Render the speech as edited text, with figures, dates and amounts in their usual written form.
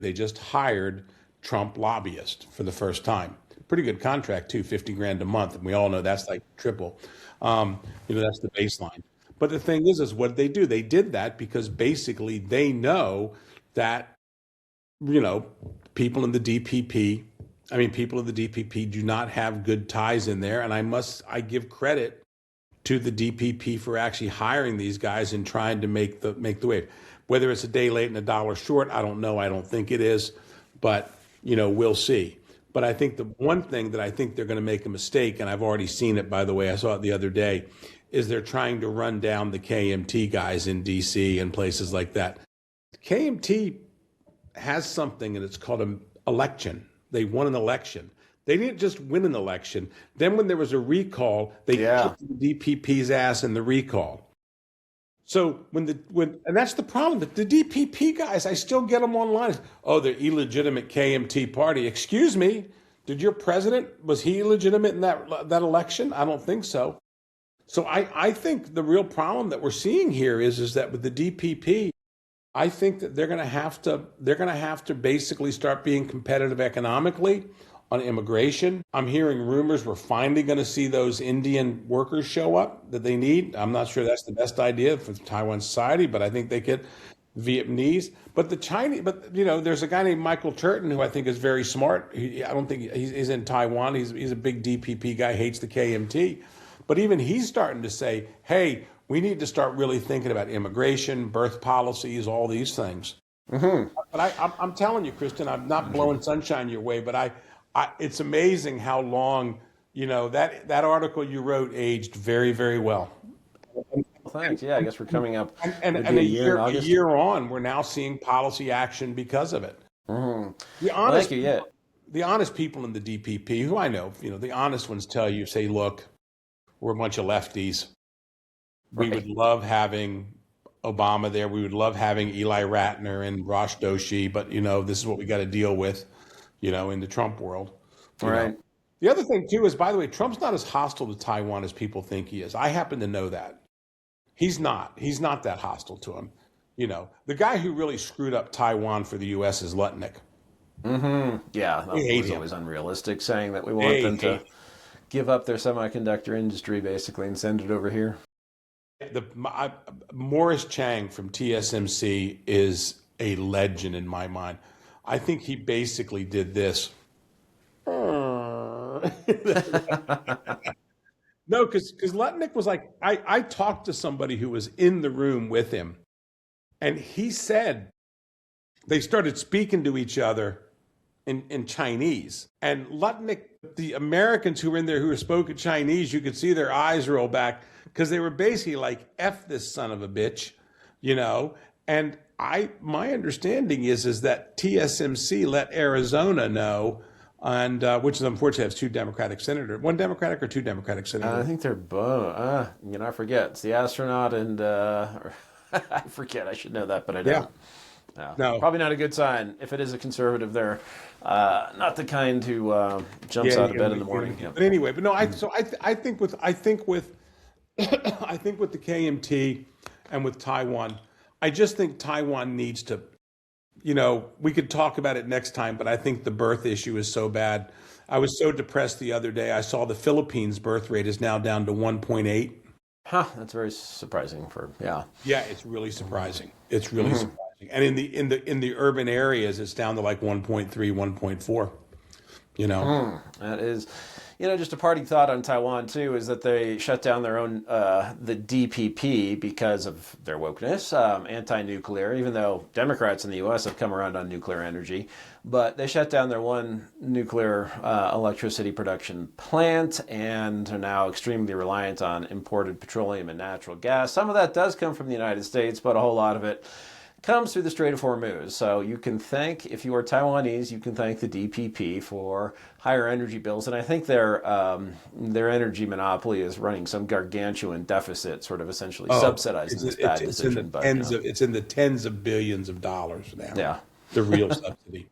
They just hired Trump Lobbyist for the first time. Pretty good contract too, 50 grand a month. And we all know that's like triple. That's the baseline. But the thing is what did they do? They did that because basically they know that, people in the DPP, people of the DPP do not have good ties in there. And I give credit to the DPP for actually hiring these guys and trying to make the wave. Whether it's a day late and a dollar short, I don't know. I don't think it is, but we'll see. But I think the one thing that I think they're going to make a mistake, and I've already seen it, by the way, I saw it the other day, is they're trying to run down the KMT guys in DC and places like that. KMT has something, and it's called an election. They won an election. They didn't just win an election. Then when there was a recall, they kicked the DPP's ass in the recall. So and that's the problem. The DPP guys, I still get them online. Oh, they're illegitimate KMT party. Excuse me, did your president, was he illegitimate in that election? I don't think so. So I think the real problem that we're seeing here is that with the DPP, I think that they're going to have to basically start being competitive economically on immigration. I'm hearing rumors we're finally going to see those Indian workers show up that they need. I'm not sure that's the best idea for Taiwan society, but I think they get Vietnamese. But the Chinese, there's a guy named Michael Turton who I think is very smart. I don't think he's in Taiwan. He's a big DPP guy, hates the KMT. But even he's starting to say, hey, we need to start really thinking about immigration, birth policies, all these things. Mm-hmm. But I'm telling you, Kristen, I'm not blowing sunshine your way, but it's amazing how long, that article you wrote aged very, very well. Thanks. Yeah, I guess we're coming up. And a year on, we're now seeing policy action because of it. Mm-hmm. The honest people in the DPP, who I know, the honest ones tell you, say, look, we're a bunch of lefties. We would love having Obama there. We would love having Eli Ratner and Rosh Doshi, but this is what we got to deal with, in the Trump world. Right. The other thing too is, by the way, Trump's not as hostile to Taiwan as people think he is. I happen to know that. He's not that hostile to him. The guy who really screwed up Taiwan for the U.S. is Lutnick. Mm-hmm. Yeah, that was always unrealistic, saying that we want them to give up their semiconductor industry basically and send it over here. Morris Chang from TSMC is a legend in my mind. I think he basically did this. No, because Lutnick was like, I talked to somebody who was in the room with him, and he said they started speaking to each other in Chinese. And Lutnick, the Americans who were in there who spoke Chinese, you could see their eyes roll back because they were basically like, F this son of a bitch, And my understanding is that TSMC let Arizona know, and which is unfortunately has two Democratic senators, one Democratic or two Democratic senators. I think they're both. I forget. It's the astronaut and I forget. I should know that, but I don't. No, probably not a good sign. If it is a conservative, they're not the kind who jumps out of bed in the morning. Yeah. But anyway, I think with the KMT and with Taiwan, I just think Taiwan needs to, we could talk about it next time, but I think the birth issue is so bad. I was so depressed the other day. I saw the Philippines birth rate is now down to 1.8. That's very surprising Yeah, it's really surprising. It's really surprising. And in the urban areas, it's down to like 1.3, 1.4. That is, just a parting thought on Taiwan too is that they shut down their own the DPP because of their wokeness, anti-nuclear. Even though Democrats in the U.S. have come around on nuclear energy, but they shut down their one nuclear electricity production plant and are now extremely reliant on imported petroleum and natural gas. Some of that does come from the United States, but a whole lot of it comes through the Strait of Hormuz. So you can thank, if you are Taiwanese, you can thank the DPP for higher energy bills. And I think their energy monopoly is running some gargantuan deficit, sort of essentially subsidizing this bad decision. It's in the tens of billions of dollars now. Yeah. The real subsidy.